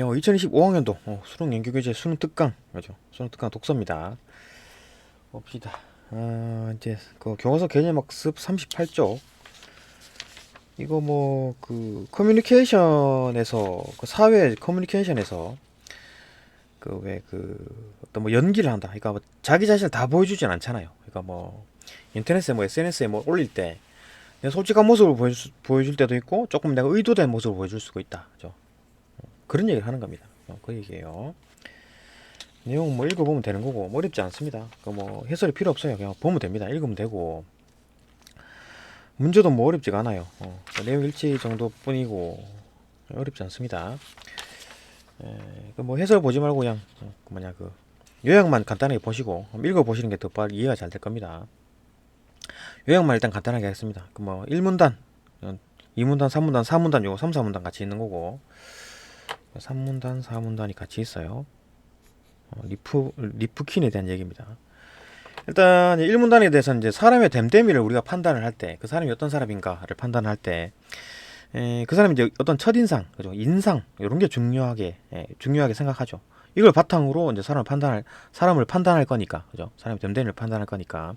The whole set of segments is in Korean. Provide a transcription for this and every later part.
2025학년도 수능 연구교재 수능 특강, 그죠? 수능 특강 독서입니다. 봅시다. 이제 그 교과서 개념학습 38쪽. 이거 뭐 그 커뮤니케이션에서 그 사회 커뮤니케이션에서 그 왜 그 어떤 뭐 연기를 한다. 그러니까 뭐 자기 자신을 다 보여주진 않잖아요. 그러니까 뭐 인터넷에 뭐 SNS에 뭐 올릴 때 내 솔직한 모습을 보여줄 때도 있고 조금 내가 의도된 모습을 보여줄 수가 있다. 그죠? 그런 얘기를 하는 겁니다. 그 얘기예요. 내용 뭐 읽어보면 되는 거고 뭐 어렵지 않습니다. 그 뭐 해설이 필요 없어요. 그냥 보면 됩니다. 읽으면 되고 문제도 뭐 어렵지가 않아요. 내용 일치 정도뿐이고 어렵지 않습니다. 그 뭐 해설 보지 말고 그냥 그 뭐냐 그 요약만 간단하게 보시고 읽어보시는 게 더 빨리 이해가 잘 될 겁니다. 요약만 일단 간단하게 하겠습니다. 그 뭐 1문단, 2문단, 3문단, 4문단 요거 3, 4문단 같이 있는 거고 3문단, 4문단이 같이 있어요. 리프킨에 대한 얘기입니다. 일단 1문단에 대해서는 이제 사람의 됨됨이를 우리가 판단을 할 때 그 사람이 어떤 사람인가를 판단할 때 그 사람이 이제 어떤 첫인상, 그죠? 인상 이런 게 중요하게 생각하죠. 이걸 바탕으로 이제 사람을 판단할 거니까, 그죠? 사람의 됨됨이를 판단할 거니까.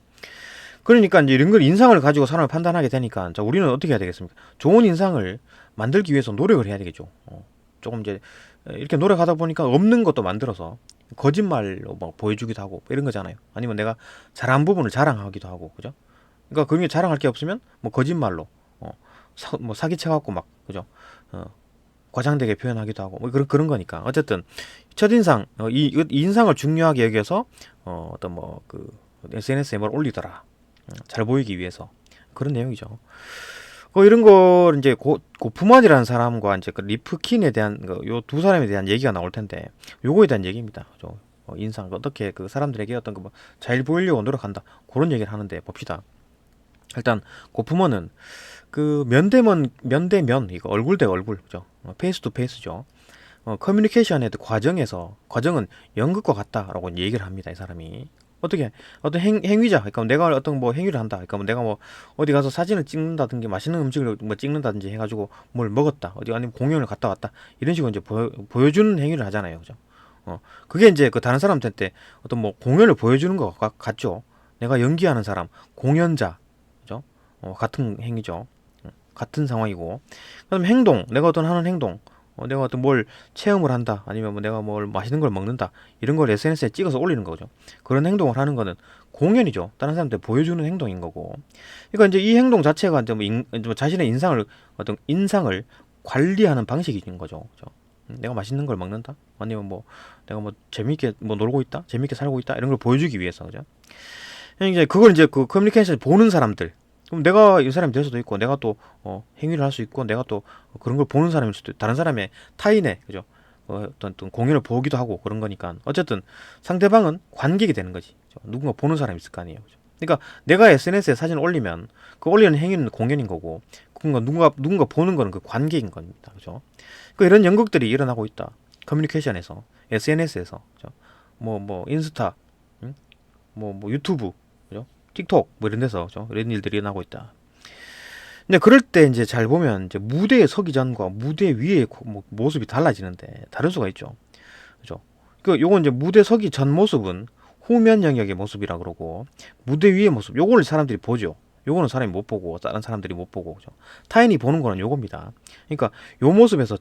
그러니까 이제 이런 걸 인상을 가지고 사람을 판단하게 되니까 자, 우리는 어떻게 해야 되겠습니까? 좋은 인상을 만들기 위해서 노력을 해야 되겠죠. 조금 이제 이렇게 노력하다 보니까 없는 것도 만들어서 거짓말로 뭐 보여주기도 하고 이런 거잖아요. 아니면 내가 잘한 부분을 자랑하기도 하고, 그죠? 그러니까 그게 자랑할 게 없으면 뭐 거짓말로 뭐 사기쳐갖고 막, 그죠? 과장되게 표현하기도 하고 뭐 그런 거니까 어쨌든 첫인상 이 인상을 중요하게 여겨서 어떤 뭐 그 SNS에 뭘 올리더라, 잘 보이기 위해서 그런 내용이죠. 이런 걸 이제 고프만이라는 사람과 이제 그 리프킨에 대한 요 두 사람에 대한 얘기가 나올 텐데 요거에 대한 얘기입니다. 그죠? 인상 어떻게 그 사람들에게 어떤 그 뭐 잘 보이려고 노력한다 그런 얘기를 하는데 봅시다. 일단 고프먼은 그 면대면 이거 얼굴 대 얼굴, 그죠? 페이스 투 페이스죠. 커뮤니케이션의 과정은 연극과 같다라고 얘기를 합니다. 이 사람이 어떻게 어떤 행위자, 그러니까 내가 어떤 뭐 행위를 한다. 그러니까 뭐 내가 뭐 어디 가서 사진을 찍는다든지 맛있는 음식을 뭐 찍는다든지 해가지고 뭘 먹었다. 어디 아니면 공연을 갔다 왔다. 이런 식으로 이제 보여주는 행위를 하잖아요, 그죠? 그게 이제 그 다른 사람한테 어떤 뭐 공연을 보여주는 것 같죠. 내가 연기하는 사람, 공연자, 그죠? 같은 행위죠. 같은 상황이고. 그다음 행동, 내가 어떤 하는 행동, 내가 어떤 뭘 체험을 한다, 아니면 뭐 내가 뭘 맛있는 걸 먹는다, 이런 걸 SNS에 찍어서 올리는 거죠. 그런 행동을 하는 거는 공연이죠. 다른 사람한테 보여주는 행동인 거고. 그러니까 이제 이 행동 자체가 이제 뭐 자신의 어떤 인상을 관리하는 방식인 거죠. 그죠? 내가 맛있는 걸 먹는다, 아니면 뭐 내가 뭐 재밌게 뭐 놀고 있다, 재밌게 살고 있다, 이런 걸 보여주기 위해서, 그죠? 이제 그걸 이제 그 커뮤니케이션 보는 사람들, 그럼 내가 이 사람이 될 수도 있고 내가 또 행위를 할 수 있고 내가 또 그런 걸 보는 사람일 수도 있고 다른 사람의 타인의, 그죠? 어떤 공연을 보기도 하고 그런 거니까 어쨌든 상대방은 관객이 되는 거지, 그죠? 누군가 보는 사람이 있을 거 아니에요, 그죠? 그러니까 내가 SNS에 사진을 올리면 그 올리는 행위는 공연인 거고 누군가 보는 거는 그 관객인 겁니다, 그죠? 그 이런 연극들이 일어나고 있다. 커뮤니케이션에서, SNS에서, 그죠? 뭐 인스타, 응? 뭐 유튜브, 그죠? 틱톡 뭐 이런 데서, 그죠? 이런 일들이 일어나고 있다. 근데 그럴 때 이제 잘 보면 이제 무대에 서기 전과 무대 위의 뭐 모습이 달라지는데 다를 수가 있죠. 그죠? 요건 이제 무대 서기 전 모습은 후면 영역의 모습이라 그러고 무대 위의 모습 요거를 사람들이 보죠. 요거는 사람이 못 보고 다른 사람들이 못 보고, 그죠? 타인이 보는 거는 요겁니다. 그러니까 요 모습에서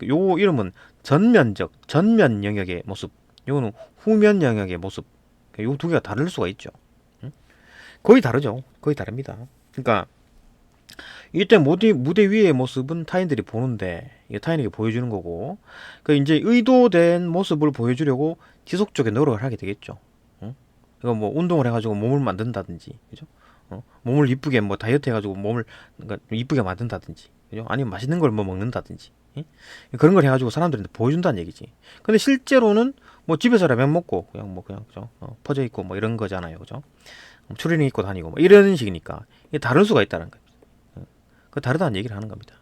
요 이름은 전면 영역의 모습. 요거는 후면 영역의 모습. 요 두 개가 다를 수가 있죠. 응? 거의 다르죠. 거의 다릅니다. 그러니까 이때 무대 위의 모습은 타인들이 보는데 이게 타인에게 보여주는 거고, 그 이제 의도된 모습을 보여주려고 지속적인 노력을 하게 되겠죠. 응? 이거 뭐 운동을 해가지고 몸을 만든다든지, 그죠? 몸을 이쁘게 뭐 다이어트 해가지고 몸을 그러니까 이쁘게 만든다든지, 그죠? 아니면 맛있는 걸 뭐 먹는다든지, 응? 그런 걸 해가지고 사람들한테 보여준다는 얘기지. 근데 실제로는 뭐 집에서 라면 먹고 그냥 그죠? 퍼져 있고 뭐 이런 거잖아요, 그죠? 추리닝 입고 다니고 뭐 이런 식이니까 이게 다를 수가 있다는 거예요. 그 다르다는 얘기를 하는 겁니다.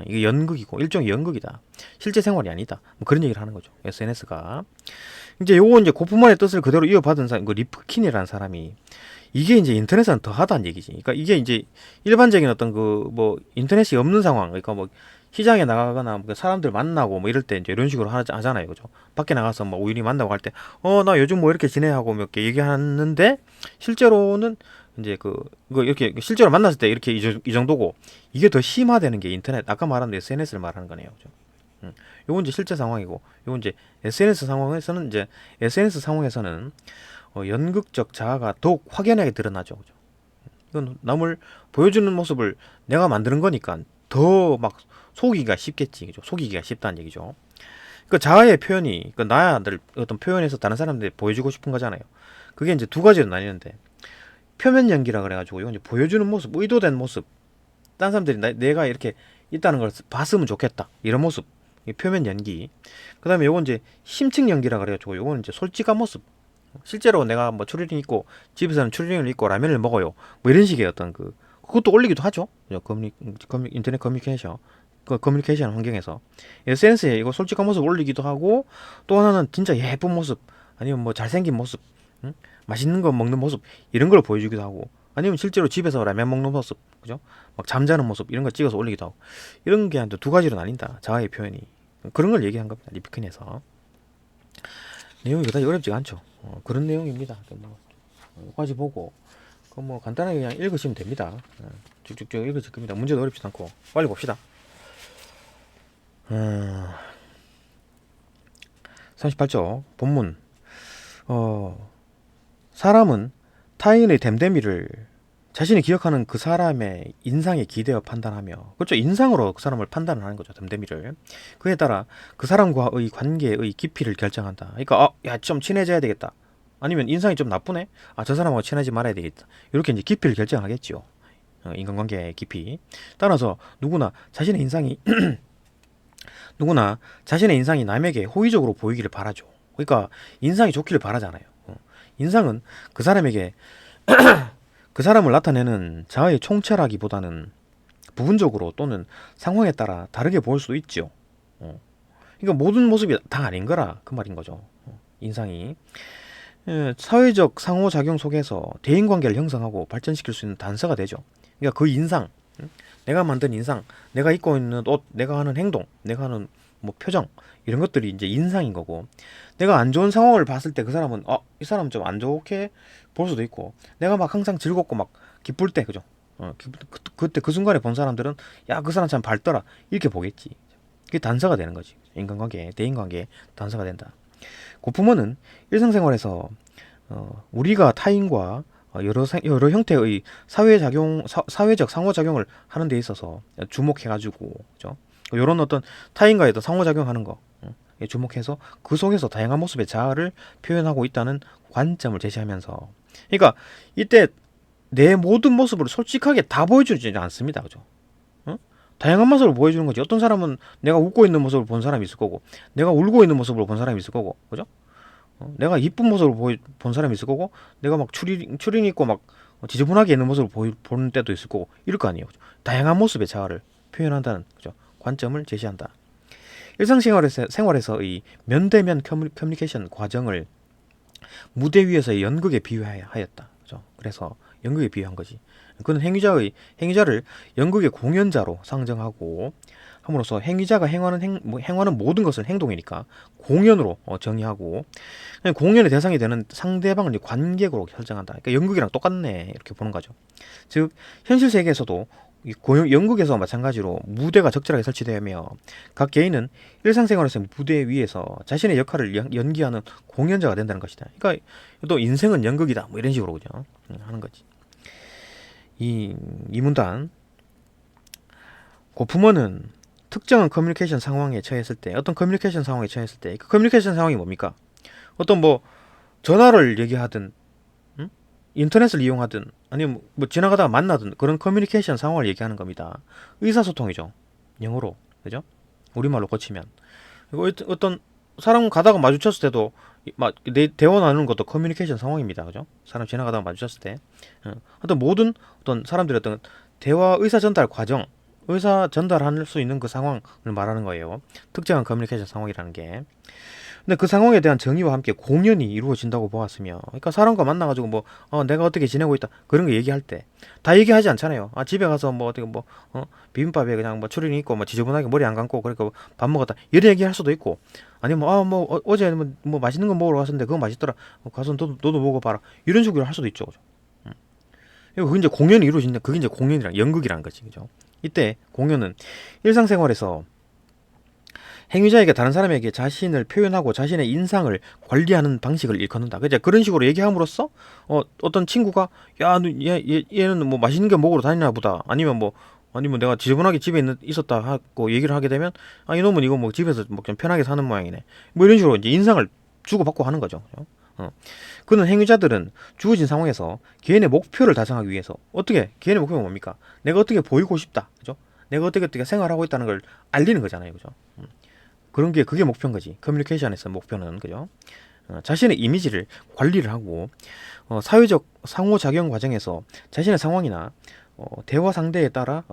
이게 연극이고 일종의 연극이다. 실제 생활이 아니다. 뭐 그런 얘기를 하는 거죠. SNS가. 이제 요거 이제 고프만의 뜻을 그대로 이어받은 사람, 그 리프킨이라는 사람이 이게 이제 인터넷은 더 하다는 얘기지. 그러니까 이게 이제 일반적인 어떤 그 뭐 인터넷이 없는 상황, 그러니까 뭐 시장에 나가거나 뭐 사람들 만나고 뭐 이럴 때 이제 이런 식으로 하잖아요, 그죠? 밖에 나가서 뭐 우연히 만나고 할 때, 나 요즘 뭐 이렇게 지내 하고 몇 개 얘기하는데 실제로는 이제 그거 이렇게 실제로 만났을 때 이렇게 이 정도고 이게 더 심화되는 게 인터넷 아까 말한 SNS를 말하는 거네요, 그죠? 요건 이제 실제 상황이고, 요건 이제 SNS 상황에서는 연극적 자아가 더욱 확연하게 드러나죠, 그죠? 이건 남을 보여주는 모습을 내가 만드는 거니까 더 막 속이기가 쉽겠지, 그죠? 속이기가 쉽다는 얘기죠. 그 자아의 표현이 그 나를 어떤 표현해서 다른 사람들이 보여주고 싶은 거잖아요. 그게 이제 두 가지로 나뉘는데 표면 연기라 그래가지고 이건 이제 보여주는 모습, 의도된 모습, 다른 사람들이 내가 이렇게 있다는 걸 봤으면 좋겠다 이런 모습, 이 표면 연기. 그다음에 요건 이제 심층 연기라 그래가지고 요건 이제 솔직한 모습. 실제로 내가 뭐 추리닝 입고 집에서는 추리닝을 입고 라면을 먹어요. 뭐 이런 식의 어떤 그것도 올리기도 하죠. 인터넷 커뮤니케이션 환경에서 SNS에 이거 솔직한 모습 올리기도 하고 또 하나는 진짜 예쁜 모습 아니면 뭐 잘생긴 모습, 응? 맛있는 거 먹는 모습 이런 걸 보여주기도 하고 아니면 실제로 집에서 라면 먹는 모습, 그죠? 막 잠자는 모습 이런 걸 찍어서 올리기도 하고 이런 게 한 두 가지로 나뉜다. 자아의 표현이 그런 걸 얘기한 겁니다. 리피킨에서 내용이 그다지 어렵지가 않죠. 그런 내용입니다. 뭐 여기까지 보고 뭐 간단하게 그냥 읽으시면 됩니다. 쭉쭉쭉 읽으실 겁니다. 문제도 어렵지도 않고 빨리 봅시다. 38쪽 본문. 사람은 타인의 됨됨이를 자신이 기억하는 그 사람의 인상에 기대어 판단하며, 그렇죠, 인상으로 그 사람을 판단을 하는 거죠. 됨됨이를. 그에 따라 그 사람과의 관계의 깊이를 결정한다. 그러니까 야, 좀 친해져야 되겠다. 아니면 인상이 좀 나쁘네. 저 사람하고 친하지 말아야 되겠다. 이렇게 이제 깊이를 결정하겠죠. 인간관계의 깊이. 따라서 누구나 자신의 인상이 남에게 호의적으로 보이기를 바라죠. 그러니까 인상이 좋기를 바라잖아요. 인상은 그 사람에게 그 사람을 나타내는 자아의 총체라기보다는 부분적으로 또는 상황에 따라 다르게 보일 수도 있죠. 그러니까 모든 모습이 다 아닌 거라 그 말인 거죠. 인상이 사회적 상호작용 속에서 대인관계를 형성하고 발전시킬 수 있는 단서가 되죠. 그러니까 그 인상, 내가 만든 인상, 내가 입고 있는 옷, 내가 하는 행동, 내가 하는 뭐 표정 이런 것들이 이제 인상인 거고, 내가 안 좋은 상황을 봤을 때 그 사람은 이 사람 좀 안 좋게 볼 수도 있고, 내가 막 항상 즐겁고 막 기쁠 때, 그죠? 그때 그 순간에 본 사람들은 야, 그 사람 참 밝더라 이렇게 보겠지. 그게 단서가 되는 거지. 인간관계, 대인관계 단서가 된다. 고프먼은 일상생활에서 우리가 타인과 여러 형태의 사회적 상호작용을 하는 데 있어서 주목해가지고, 그죠? 이런 어떤 타인과의 어떤 상호작용하는 거 주목해서 그 속에서 다양한 모습의 자아를 표현하고 있다는 관점을 제시하면서, 그러니까 이때 내 모든 모습을 솔직하게 다 보여주지 않습니다, 그죠? 다양한 모습을 보여주는 거지. 어떤 사람은 내가 웃고 있는 모습을 본 사람이 있을 거고, 내가 울고 있는 모습을 본 사람이 있을 거고, 그죠? 내가 이쁜 모습을 본 사람이 있을 거고, 내가 막 추린 입고 막 지저분하게 있는 모습을 보는 때도 있을 거고, 이럴 거 아니에요. 그죠? 다양한 모습의 자아를 표현한다는, 그죠? 관점을 제시한다. 생활에서의 면대면 커뮤니케이션 과정을 무대 위에서의 연극에 비유하였다. 그죠? 그래서 연극에 비유한 거지. 그는 행위자를 연극의 공연자로 상정하고 함으로써 행위자가 행하는 모든 것은 행동이니까 공연으로 정의하고, 공연의 대상이 되는 상대방을 관객으로 설정한다. 그러니까 연극이랑 똑같네 이렇게 보는 거죠. 즉 현실 세계에서도 연극에서 마찬가지로 무대가 적절하게 설치되며 각 개인은 일상생활에서 무대 위에서 자신의 역할을 연기하는 공연자가 된다는 것이다. 그러니까 또 인생은 연극이다 뭐 이런 식으로, 그죠? 하는 거지. 이 문단, 고프먼은 특정한 커뮤니케이션 상황에 처했을 때, 어떤 커뮤니케이션 상황에 처했을 때, 그 커뮤니케이션 상황이 뭡니까? 어떤 뭐 전화를 얘기하든, 인터넷을 이용하든, 아니면 뭐 지나가다가 만나든 그런 커뮤니케이션 상황을 얘기하는 겁니다. 의사소통이죠. 영어로, 그죠? 우리말로 고치면. 그리고 어떤 사람 가다가 마주쳤을 때도 막 대화 나누는 것도 커뮤니케이션 상황입니다, 그죠? 사람 지나가다가 마주쳤을 때, 어떤 모든 어떤 사람들의 어떤 대화 의사 전달 과정, 의사 전달할 수 있는 그 상황을 말하는 거예요. 특정한 커뮤니케이션 상황이라는 게. 근데 그 상황에 대한 정의와 함께 공연이 이루어진다고 보았으며, 그러니까 사람과 만나가지고 뭐, 내가 어떻게 지내고 있다 그런 거 얘기할 때 다 얘기하지 않잖아요. 집에 가서 뭐 어떻게 뭐, 비빔밥에 그냥 뭐 추리닝 입고 뭐 지저분하게 머리 안 감고 그러니까 밥 먹었다 이런 얘기할 수도 있고, 아니면 어제 뭐 맛있는 거 먹으러 갔었는데 그거 맛있더라. 가서 너도 먹어봐라. 이런 식으로 할 수도 있죠, 그죠? 그게 이제 공연이 이루어진다. 그게 이제 공연이랑 연극이라는 거지, 그죠? 이때 공연은 일상생활에서 행위자에게 다른 사람에게 자신을 표현하고 자신의 인상을 관리하는 방식을 일컫는다. 그죠? 그런 식으로 얘기함으로써 어떤 친구가 야, 얘는 뭐 맛있는 게 먹으러 다니나 보다. 아니면 내가 지저분하게 집에 있었다 하고 얘기를 하게 되면 이놈은 이거 뭐 집에서 뭐 좀 편하게 사는 모양이네. 뭐 이런 식으로 이제 인상을 주고받고 하는 거죠. 그죠? 그는 행위자들은 주어진 상황에서 개인의 목표를 달성하기 위해서 어떻게 개인의 목표가 뭡니까? 내가 어떻게 보이고 싶다. 그죠? 내가 어떻게 생활하고 있다는 걸 알리는 거잖아요. 그죠? 그런 게 그게 목표인 거지. 커뮤니케이션에서 목표는 그죠. 자신의 이미지를 관리를 하고 사회적 상호작용 과정에서 자신의 상황이나 대화 상대에 따라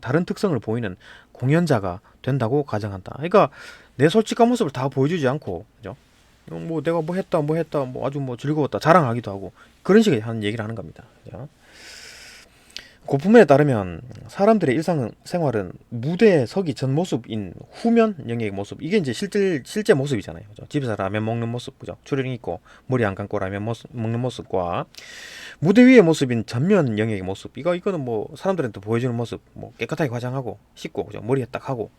다른 특성을 보이는 공연자가 된다고 가정한다. 그러니까 내 솔직한 모습을 다 보여주지 않고 그죠. 뭐 내가 뭐 했다 뭐 아주 뭐 즐거웠다 자랑하기도 하고 그런 식의 하는 얘기를 하는 겁니다. 그죠? 고품에 따르면 사람들의 일상생활은 무대에 서기 전 모습인 후면 영역의 모습, 이게 이제 실제 모습이잖아요. 그죠? 집에서 라면 먹는 모습, 그죠? 추리닝 입고 머리 안 감고 라면 먹는 모습과 무대 위의 모습인 전면 영역의 모습, 이거는 뭐 사람들한테 보여주는 모습, 뭐 깨끗하게 화장하고 씻고 그죠? 머리에 딱 하고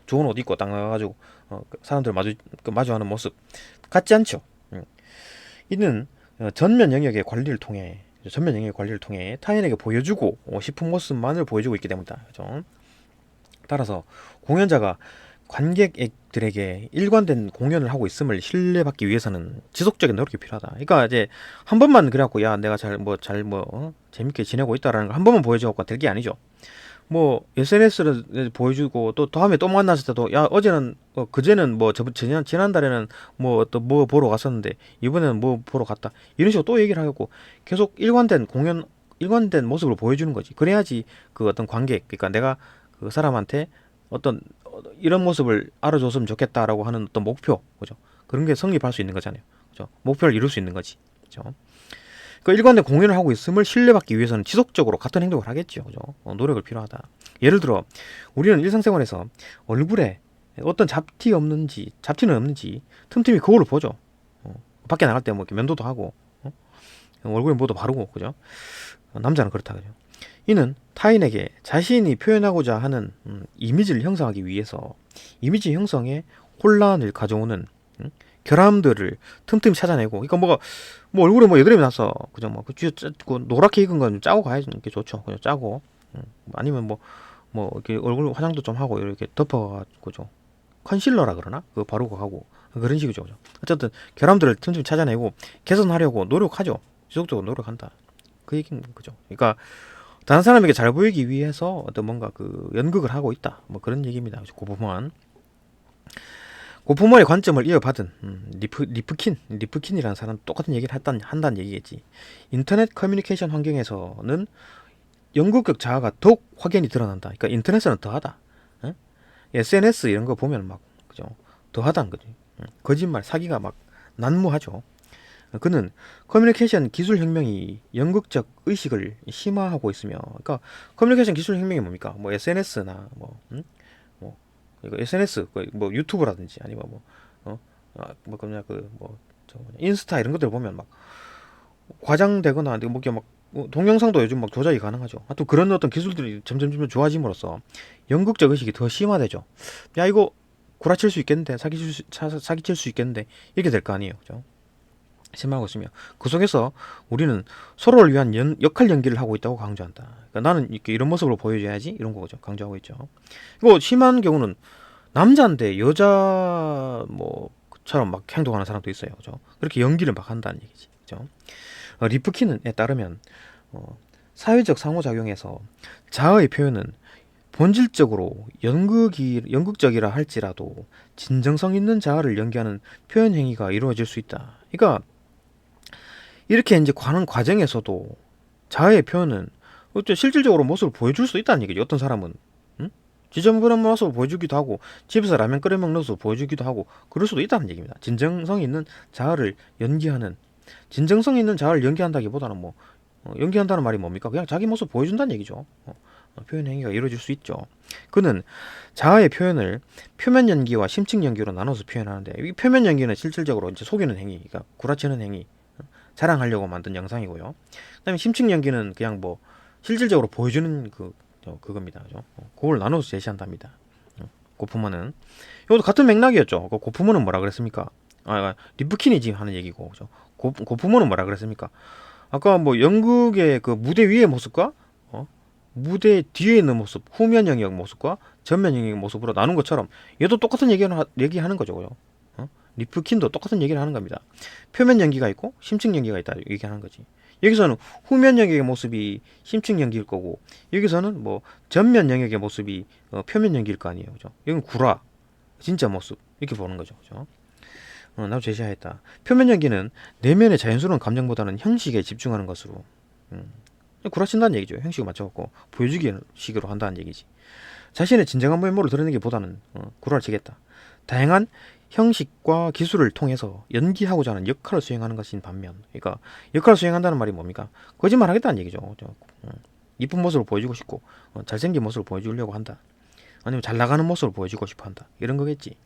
좋은 옷 입고 딱 나가가지고 사람들 마주하는 모습 같지 않죠. 이는 전면 영역의 관리를 통해 타인에게 보여주고 싶은 모습만을 보여주고 있기 때문이다. 그죠? 따라서 공연자가 관객들에게 일관된 공연을 하고 있음을 신뢰받기 위해서는 지속적인 노력이 필요하다. 그러니까 이제 한 번만 그래갖고 야 내가 재밌게 지내고 있다라는 걸 한 번만 보여줘갖고 될 게 아니죠. 뭐 SNS를 보여주고 또 다음에 또 만났을 때도 야 어제는 그제는 뭐 지난달에는 뭐 또 뭐 보러 갔었는데 이번에는 뭐 보러 갔다 이런 식으로 또 얘기를 하고 계속 일관된 모습을 보여주는 거지. 그래야지 그 어떤 관객, 그러니까 내가 그 사람한테 어떤 이런 모습을 알아줬으면 좋겠다라고 하는 어떤 목표, 그죠? 그런 게 성립할 수 있는 거잖아요. 그죠? 목표를 이룰 수 있는 거지. 그죠? 그 일관된 공연을 하고 있음을 신뢰받기 위해서는 지속적으로 같은 행동을 하겠죠. 그죠? 노력을 필요하다. 예를 들어 우리는 일상생활에서 얼굴에 어떤 잡티는 없는지 틈틈이 거울을 보죠. 밖에 나갈 때 뭐 이렇게 면도도 하고 얼굴에 뭐도 바르고 그죠? 남자는 그렇다 그죠? 이는 타인에게 자신이 표현하고자 하는 이미지를 형성하기 위해서 이미지 형성에 혼란을 가져오는 결함들을 틈틈이 찾아내고, 그러니까 뭐 얼굴에 뭐 여드름이 났어, 그죠? 그 노랗게 익은 건 짜고 가야지 게 좋죠, 그죠? 짜고, 아니면 뭐 이렇게 얼굴 화장도 좀 하고 이렇게 덮어가지고 좀 컨실러라 그러나 그거 바르고 가고 그런 식이죠, 그죠? 어쨌든 결함들을 틈틈이 찾아내고 개선하려고 노력하죠, 지속적으로 노력한다. 그 얘기인 거죠. 그러니까 다른 사람에게 잘 보이기 위해서 어떤 뭔가 그 연극을 하고 있다, 뭐 그런 얘기입니다. 고부모의 관점을 이어받은 리프킨이라는 사람 똑같은 얘기를 한다는 얘기겠지. 인터넷 커뮤니케이션 환경에서는 연극적 자아가 더욱 확연히 드러난다. 그러니까 인터넷은 더하다. 에? SNS 이런 거 보면 막 그죠? 더하다는 거지. 거짓말, 사기가 막 난무하죠. 그는 커뮤니케이션 기술 혁명이 연극적 의식을 심화하고 있으며, 그러니까 커뮤니케이션 기술 혁명이 뭡니까? 뭐 SNS나 뭐 이거 SNS 뭐 유튜브라든지 아니면 그냥 인스타 이런 것들 보면 막 과장되거나 뭐 이렇게 막 동영상도 요즘 막 조작이 가능하죠. 하여튼 그런 어떤 기술들이 점점 좋아짐으로써 연극적 의식이 더 심화되죠. 야 이거 구라칠 수 있겠는데 사기칠 수 있겠는데 이렇게 될 거 아니에요, 그죠? 심하고 있으며 그 속에서 우리는 서로를 위한 역할 연기를 하고 있다고 강조한다. 그러니까 나는 이런 모습으로 보여줘야지 이런 거죠. 강조하고 있죠. 이거 심한 경우는 남자인데 여자 뭐처럼 막 행동하는 사람도 있어요. 그죠? 그렇게 연기를 막 한다는 얘기지. 그죠? 리프킨에 따르면 사회적 상호작용에서 자아의 표현은 본질적으로 연극적이라 할지라도 진정성 있는 자아를 연기하는 표현 행위가 이루어질 수 있다. 그러니까 이렇게 이제 가는 과정에서도 자아의 표현은 실질적으로 모습을 보여줄 수 있다는 얘기죠. 어떤 사람은 지저분한 모습을 보여주기도 하고 집에서 라면 끓여 먹는 모습을 보여주기도 하고 그럴 수도 있다는 얘기입니다. 진정성 있는 자아를 연기하는 진정성 있는 자아를 연기한다기보다는 뭐 연기한다는 말이 뭡니까? 그냥 자기 모습 보여준다는 얘기죠. 표현 행위가 이루어질 수 있죠. 그는 자아의 표현을 표면 연기와 심층 연기로 나눠서 표현하는데 이 표면 연기는 실질적으로 이제 속이는 행위, 그러니까 구라치는 행위, 자랑하려고 만든 영상이고요. 그다음에 심층 연기는 그냥 뭐 실질적으로 보여주는 그겁니다. 그죠? 그걸 나눠서 제시한답니다. 고프먼은 이것도 같은 맥락이었죠. 고프먼은 뭐라 그랬습니까? 리프킨이지 하는 얘기고, 그죠? 고프먼은 뭐라 그랬습니까? 아까 뭐 연극의 그 무대 위의 모습과 무대 뒤에 있는 모습, 후면 영역 모습과 전면 영역 모습으로 나눈 것처럼 얘도 똑같은 얘기하는 거죠. 리프킨도 똑같은 얘기를 하는 겁니다. 표면 연기가 있고 심층 연기가 있다 얘기하는 거지. 여기서는 후면 영역의 모습이 심층 연기일 거고 여기서는 뭐 전면 영역의 모습이 표면 연기일 거 아니에요. 그죠? 여기는 구라, 진짜 모습 이렇게 보는 거죠. 그죠? 나도 제시하였다. 표면 연기는 내면의 자연스러운 감정보다는 형식에 집중하는 것으로 구라친다는 얘기죠. 형식을 맞춰갖고 보여주기 식으로 한다는 얘기지. 자신의 진정한 면모를 드러내기보다는 구라를 치겠다. 다양한 형식과 기술을 통해서 연기하고자 하는 역할을 수행하는 것인 반면, 그러니까 역할을 수행한다는 말이 뭡니까? 거짓말하겠다는 얘기죠. 이쁜 모습을 보여주고 싶고 잘생긴 모습을 보여주려고 한다. 아니면 잘 나가는 모습을 보여주고 싶어 한다. 이런 거겠지.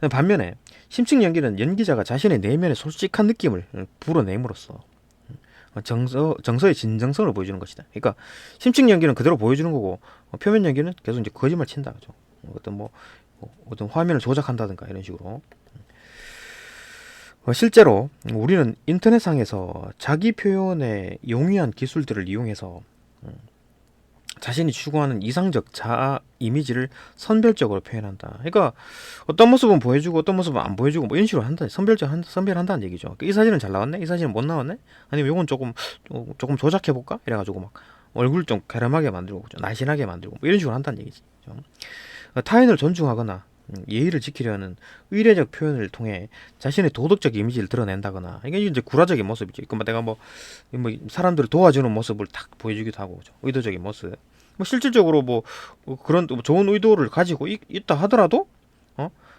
반면에 심층 연기는 연기자가 자신의 내면의 솔직한 느낌을 불어내므로써 정서의 진정성을 보여주는 것이다. 그러니까 심층 연기는 그대로 보여주는 거고 표면 연기는 계속 이제 거짓말 친다. 그죠? 어떤 화면을 조작한다든가 이런 식으로. 실제로 우리는 인터넷상에서 자기 표현에 용이한 기술들을 이용해서 자신이 추구하는 이상적 자아 이미지를 선별적으로 표현한다. 그러니까 어떤 모습은 보여주고 어떤 모습은 안 보여주고 뭐 이런 식으로 한다. 선별한다는 얘기죠. 이 사진은 잘 나왔네? 이 사진은 못 나왔네? 아니면 요건 조금 조작해 볼까? 이래가지고 막 얼굴 좀 갸름하게 만들고 날씬하게 만들고 뭐 이런 식으로 한다는 얘기지. 타인을 존중하거나 예의를 지키려는 의례적 표현을 통해 자신의 도덕적 이미지를 드러낸다거나 이게 이제 구라적인 모습이지. 그러니까 내가 뭐 사람들을 도와주는 모습을 딱 보여주기도 하고 그죠? 의도적인 모습. 뭐 실질적으로 그런 좋은 의도를 가지고 있다 하더라도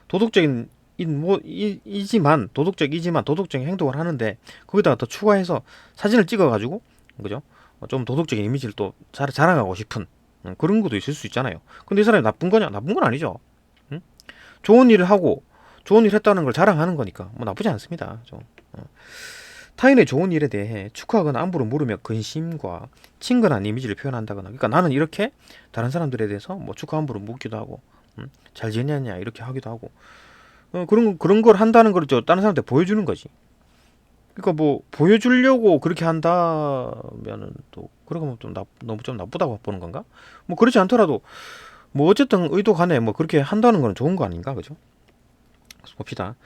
도덕적인 이지만 도덕적인 행동을 하는데 거기다가 더 추가해서 사진을 찍어가지고 그죠? 좀 도덕적인 이미지를 또 자랑하고 싶은 그런 것도 있을 수 있잖아요. 근데 이 사람이 나쁜 거냐? 나쁜 건 아니죠. 응? 좋은 일을 하고 좋은 일 했다는 걸 자랑하는 거니까 뭐 나쁘지 않습니다. 타인의 좋은 일에 대해 축하하거나 안부를 물으며 근심과 친근한 이미지를 표현한다거나 그러니까 나는 이렇게 다른 사람들에 대해서 뭐 축하 안부를 묻기도 하고 잘 지냈냐 이렇게 하기도 하고 그런 걸 한다는 걸 다른 사람한테 보여주는 거지. 그러니까 뭐 보여주려고 그렇게 한다면은 또 그러면 너무 좀 나쁘다고 보는 건가? 뭐 그렇지 않더라도 뭐 어쨌든 의도 간에 뭐 그렇게 한다는 건 좋은 거 아닌가, 그죠? 봅시다.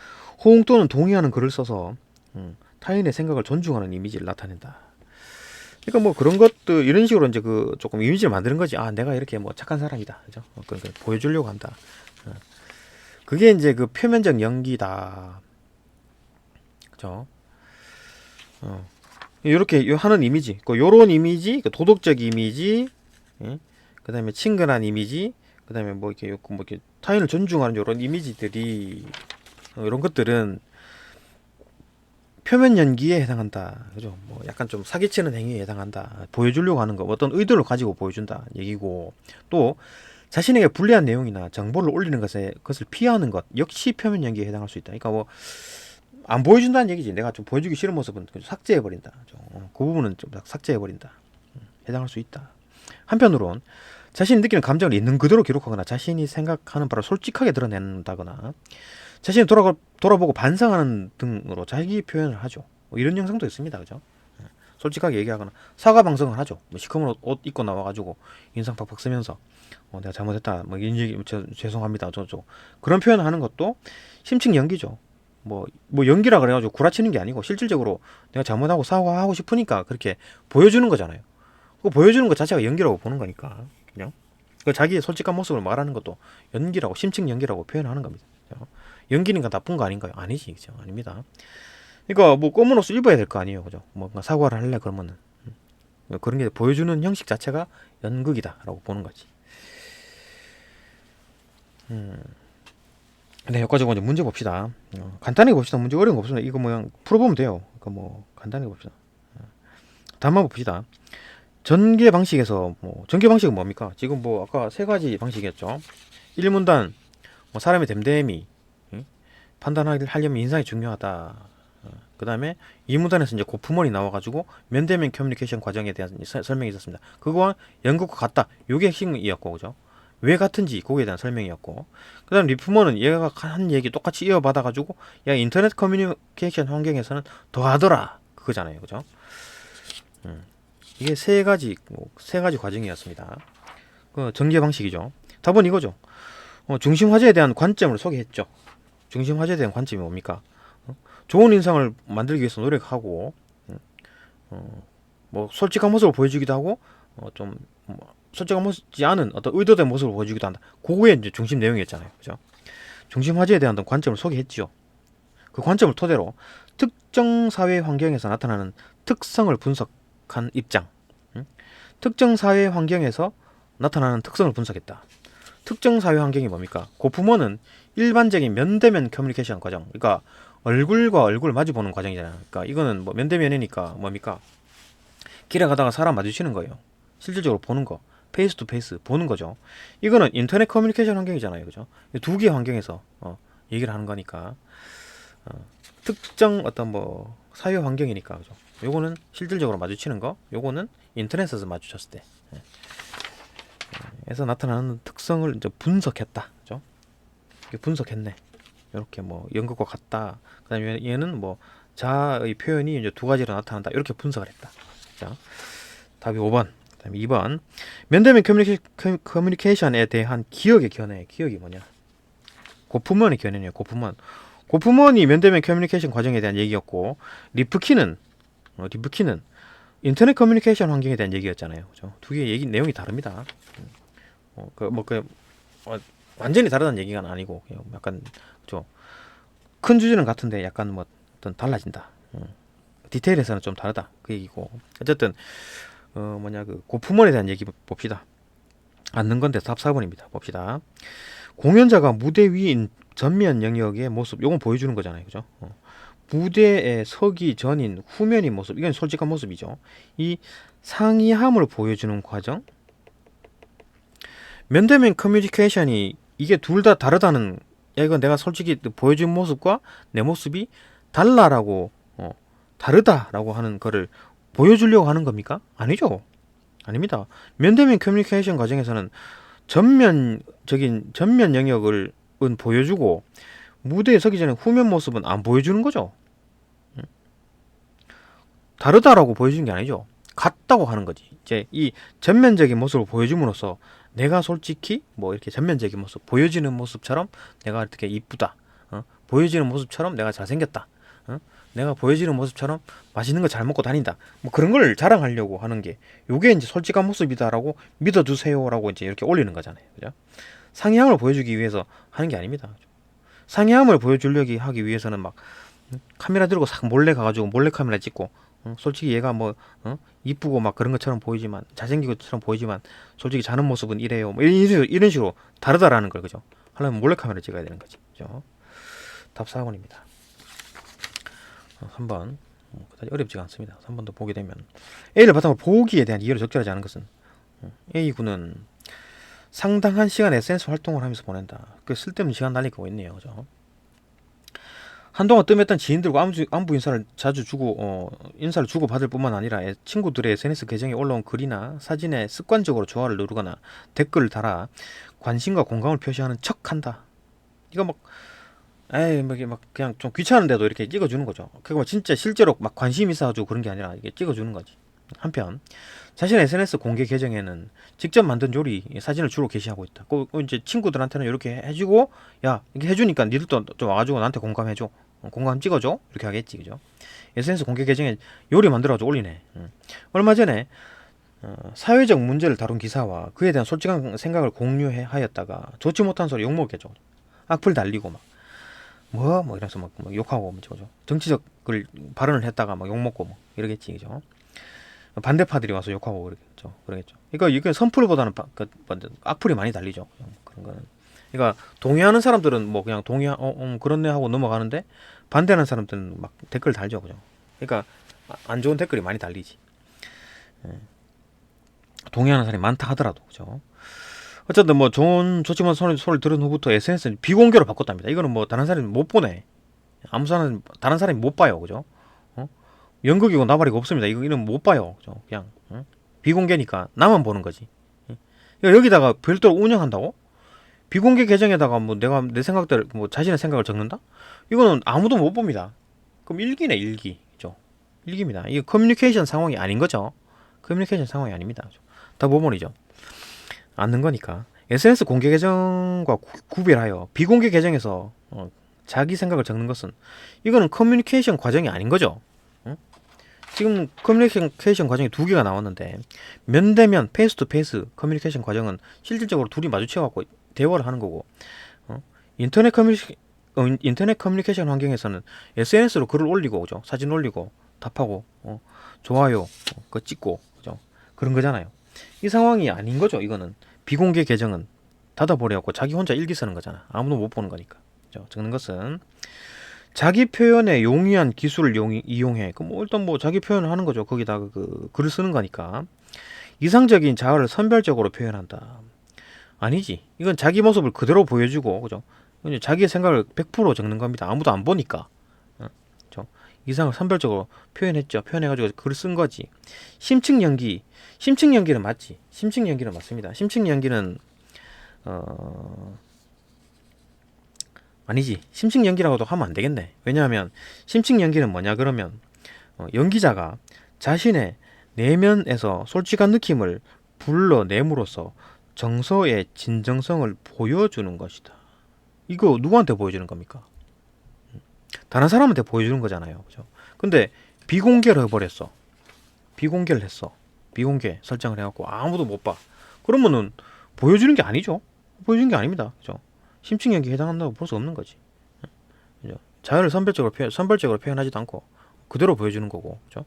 호응 또는 동의하는 글을 써서 타인의 생각을 존중하는 이미지를 나타낸다. 그러니까 뭐 그런 것도 이런 식으로 이제 조금 이미지를 만드는 거지. 아, 내가 이렇게 뭐 착한 사람이다, 그죠? 그러니까 보여주려고 한다. 그게 이제 그 표면적 연기다, 그죠? 이렇게 하는 이미지, 요런 이미지, 도덕적 이미지, 그 다음에 친근한 이미지, 그 다음에 뭐 이렇게 타인을 존중하는 이런 이미지들이, 이런 것들은 표면 연기에 해당한다. 그죠? 뭐 약간 좀 사기치는 행위에 해당한다. 보여주려고 하는 거, 어떤 의도를 가지고 보여준다. 얘기고, 또, 자신에게 불리한 내용이나 정보를 올리는 것을 피하는 것, 역시 표면 연기에 해당할 수 있다. 그러니까 뭐, 안 보여준다는 얘기지. 내가 좀 보여주기 싫은 모습은 삭제해버린다. 그 부분은 좀 삭제해버린다. 해당할 수 있다. 한편으론 자신이 느끼는 감정을 있는 그대로 기록하거나 자신이 생각하는 바를 솔직하게 드러낸다거나 자신을 돌아보고 반성하는 등으로 자기 표현을 하죠. 뭐 이런 영상도 있습니다. 그죠? 솔직하게 얘기하거나 사과 방송을 하죠. 뭐 시커먼 옷 입고 나와가지고 인상 팍팍 쓰면서 내가 잘못했다. 뭐 이런 얘기 죄송합니다. 그런 표현을 하는 것도 심층 연기죠. 뭐 연기라 그래가지고 구라치는 게 아니고 실질적으로 내가 잘못하고 사과하고 싶으니까 그렇게 보여주는 거잖아요. 그 보여주는 것 자체가 연기라고 보는 거니까 그냥 자기의 솔직한 모습을 말하는 것도 연기라고 심층 연기라고 표현하는 겁니다. 그죠? 연기니까 나쁜 거 아닌가요? 아니지, 그죠? 아닙니다. 그러니까 뭐 검은 옷을 입어야 될 거 아니에요, 그죠? 뭔가 사과를 할래 그러면은 그런 게 보여주는 형식 자체가 연극이다라고 보는 거지. 네, 여기까지 이제 문제 봅시다. 간단하게 봅시다. 문제 어려운 거 없습니다. 이거 뭐 그냥 풀어보면 돼요. 그러니까 뭐 간단하게 봅시다. 다음 봅시다. 전개 방식에서 뭐 전개 방식은 뭡니까? 지금 뭐 아까 세 가지 방식이었죠. 1문단 뭐 사람의 됨됨이 판단하려면 인상이 중요하다. 그 다음에 2문단에서 이제 고프먼이 나와가지고 면대면 커뮤니케이션 과정에 대한 설명이 있었습니다. 그거와 연극과 같다. 요게 핵심이었고, 그죠? 왜 같은지 그거에 대한 설명이었고, 그 다음 리프먼은 얘가 한 얘기 똑같이 이어받아가지고 야 인터넷 커뮤니케이션 환경에서는 더 하더라 그거잖아요, 그죠? 이게 세 가지 과정이었습니다. 그 전개 방식이죠. 답은 이거죠. 중심 화제에 대한 관점을 소개했죠. 중심 화제에 대한 관점이 뭡니까? 좋은 인상을 만들기 위해서 노력하고, 뭐 솔직한 모습을 보여주기도 하고, 좀 솔직하지 않은 어떤 의도된 모습을 보여주기도 한다. 그거의 이제 중심 내용이었잖아요, 그죠? 중심 화제에 대한 어떤 관점을 소개했죠. 그 관점을 토대로 특정 사회 환경에서 나타나는 특성을 분석한 입장. 특정 사회 환경에서 나타나는 특성을 분석했다. 특정 사회 환경이 뭡니까? 고프먼은 일반적인 면대면 커뮤니케이션 과정. 그러니까 얼굴과 얼굴 마주보는 과정이잖아요. 그러니까 이거는 뭐 면대면이니까 뭡니까? 길에 가다가 사람 마주치는 거예요. 실질적으로 보는 거. 페이스 투 페이스 보는 거죠. 이거는 인터넷 커뮤니케이션 환경이잖아요. 그죠? 두 개의 환경에서 얘기를 하는 거니까 특정 어떤 뭐 사회 환경이니까 그죠? 요거는 실질적으로 마주치는 거. 요거는 인터넷에서 마주쳤을 때 에서 나타나는 특성을 이제 분석했다. 그죠? 분석했네. 이렇게 뭐 연극과 같다. 그다음에 얘는 뭐 자의 표현이 이제 두 가지로 나타난다. 이렇게 분석을 했다. 자, 답이 5번. 그다음에 2번. 면대면 커뮤니케이션에 대한 기억의 견해. 기억이 뭐냐? 고프먼의 견해네요. 고프먼이 면대면 커뮤니케이션 과정에 대한 얘기였고, 리프킨은 인터넷 커뮤니케이션 환경에 대한 얘기였잖아요. 그죠? 두 개의 얘기 내용이 다릅니다. 완전히 다르다는 얘기가 아니고 약간 큰 주제는 같은데 약간 뭐 어떤 달라진다. 디테일에서는 좀 다르다 그 얘기고, 어쨌든 그 고프먼에 대한 얘기 봅시다. 앉는 건데 답 4번입니다. 봅시다. 공연자가 무대 위인 전면 영역의 모습, 요건 보여주는 거잖아요, 그죠? 무대에 서기 전인 후면인 모습, 이건 솔직한 모습이죠. 이 상이함을 보여주는 과정. 면대면 커뮤니케이션이 이게 둘 다 다르다는, 야 이건 내가 솔직히 보여준 모습과 내 모습이 달라라고 다르다라고 하는 거를 보여주려고 하는 겁니까? 아니죠. 아닙니다. 면대면 커뮤니케이션 과정에서는 전면 영역을 보여주고 무대에 서기 전에 후면 모습은 안 보여주는 거죠. 다르다라고 보여주는 게 아니죠. 같다고 하는 거지. 이제 이 전면적인 모습을 보여줌으로써 내가 솔직히 뭐 이렇게 전면적인 모습, 보여지는 모습처럼 내가 이렇게 이쁘다, 보여지는 모습처럼 내가 잘생겼다, 내가 보여지는 모습처럼 맛있는 거 잘 먹고 다닌다, 뭐 그런 걸 자랑하려고 하는 게 요게 이제 솔직한 모습이다라고 믿어주세요라고 이제 이렇게 올리는 거잖아요, 그죠? 상이함을 보여주기 위해서 하는 게 아닙니다. 상이함을 보여주려기 하기 위해서는 막 카메라 들고 싹 몰래 가가지고 몰래 카메라 찍고, 솔직히 얘가 뭐 이쁘고 막 그런 것처럼 보이지만, 잘생긴 것처럼 보이지만 솔직히 자는 모습은 이래요, 뭐 이런 식으로 다르다라는 걸, 그죠? 하려면 몰래 카메라 찍어야 되는 거지, 그죠? 답 4번입니다. 3번 그다지 어렵지가 않습니다. 3번도 보게 되면 A를 바탕으로 보기에 대한 이해로 적절하지 않은 것은, A군은 상당한 시간 SNS 활동을 하면서 보낸다. 그 쓸데없는 시간 날리고 있네요, 그죠? 한동안 뜸했던 지인들과 안부 인사를 자주 인사를 주고 받을 뿐만 아니라 친구들의 SNS 계정에 올라온 글이나 사진에 습관적으로 좋아를 누르거나 댓글을 달아 관심과 공감을 표시하는 척한다. 이거 막 그냥 좀 귀찮은데도 이렇게 찍어주는 거죠. 그거 진짜 실제로 막 관심 있어가지고 그런 게 아니라 이게 찍어주는 거지. 한편 자신의 SNS 공개 계정에는 직접 만든 요리 사진을 주로 게시하고 있다. 이제 친구들한테는 이렇게 해주고, 야 이렇게 해주니까 니들도 좀 와가지고 나한테 공감해줘, 공감 찍어줘, 이렇게 하겠지, 그죠? SNS 공개 계정에 요리 만들어가지고 올리네. 얼마 전에 사회적 문제를 다룬 기사와 그에 대한 솔직한 생각을 공유하였다가 좋지 못한 소리 욕먹겠죠. 악플 달리고 뭐 이러면서 막 욕하고 그죠? 정치적 발언을 했다가 막 욕먹고 뭐 이러겠지, 그죠? 반대파들이 와서 욕하고 그러겠죠. 그러니까 이게 선풀보다는 악플이 많이 달리죠. 그런 거는 그러니까 동의하는 사람들은 뭐 그냥 그렇네 하고 넘어가는데 반대하는 사람들은 막 댓글 달죠, 그죠? 그러니까 안 좋은 댓글이 많이 달리지. 동의하는 사람이 많다 하더라도, 그죠? 어쨌든 뭐 좋지만 소리를 들은 후부터 SNS는 비공개로 바꿨답니다. 이거는 뭐 다른 사람이 못 보네. 아무 사람 다른 사람이 못 봐요, 그죠? 어? 연극이고 나발이고 없습니다. 이거는 못 봐요, 그죠? 그냥 비공개니까 나만 보는 거지. 여기다가 별도로 운영한다고? 비공개 계정에다가 뭐 내가 내 생각들 뭐 자신의 생각을 적는다? 이거는 아무도 못 봅니다. 그럼 일기네, 일기. 그죠? 일기입니다. 이게 커뮤니케이션 상황이 아닌 거죠. 커뮤니케이션 상황이 아닙니다. 다 모본이죠. 않는 거니까. SNS 공개 계정과 구별하여 비공개 계정에서 자기 생각을 적는 것은 이거는 커뮤니케이션 과정이 아닌 거죠. 응? 지금 커뮤니케이션 과정이 두 개가 나왔는데 면대면 페이스 투 페이스 커뮤니케이션 과정은 실질적으로 둘이 마주쳐 갖고 대화를 하는 거고 어? 인터넷 커뮤니케이션 환경에서는 SNS로 글을 올리고 그죠? 사진 올리고 답하고 좋아요 그거 찍고 그죠? 그런 거잖아요. 이 상황이 아닌 거죠. 이거는 비공개 계정은 닫아버려갖고 자기 혼자 일기 쓰는 거잖아. 아무도 못 보는 거니까. 그죠? 적는 것은 자기 표현에 용이한 기술을 이용해. 그뭐 일단 뭐 자기 표현을 하는 거죠. 거기다가 그 글을 쓰는 거니까. 이상적인 자아를 선별적으로 표현한다. 아니지. 이건 자기 모습을 그대로 보여주고, 그죠? 자기의 생각을 100% 적는 겁니다. 아무도 안 보니까. 그죠? 이상을 선별적으로 표현했죠. 표현해가지고 글을 쓴 거지. 심층 연기. 심층 연기는 맞지. 심층 연기는 맞습니다. 심층 연기는, 아니지. 심층 연기라고도 하면 안 되겠네. 왜냐하면, 심층 연기는 뭐냐, 그러면, 연기자가 자신의 내면에서 솔직한 느낌을 불러냄으로써 정서의 진정성을 보여주는 것이다. 이거 누구한테 보여주는 겁니까? 다른 사람한테 보여주는 거잖아요. 그죠? 근데 비공개를 해버렸어. 비공개를 했어. 비공개 설정을 해갖고 아무도 못 봐. 그러면은 보여주는 게 아니죠. 보여주는 게 아닙니다. 그죠? 심층 연기에 해당한다고 볼 수 없는 거지. 그죠? 자연을 선별적으로 표현하지도 않고 그대로 보여주는 거고. 그죠?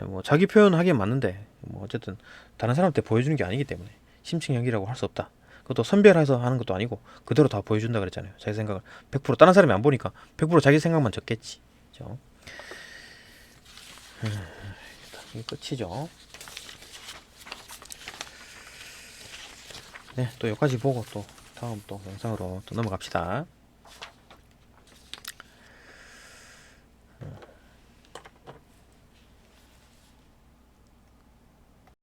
뭐 자기 표현하기엔 맞는데 뭐 어쨌든 다른 사람한테 보여주는 게 아니기 때문에 심층 연기라고 할 수 없다. 그것도 선별해서 하는 것도 아니고 그대로 다 보여준다 그랬잖아요. 자기 생각을 100% 다른 사람이 안 보니까 100% 자기 생각만 적겠지. 그죠? 이게 끝이죠. 네, 또 여기까지 보고 또 다음 또 영상으로 또 넘어갑시다.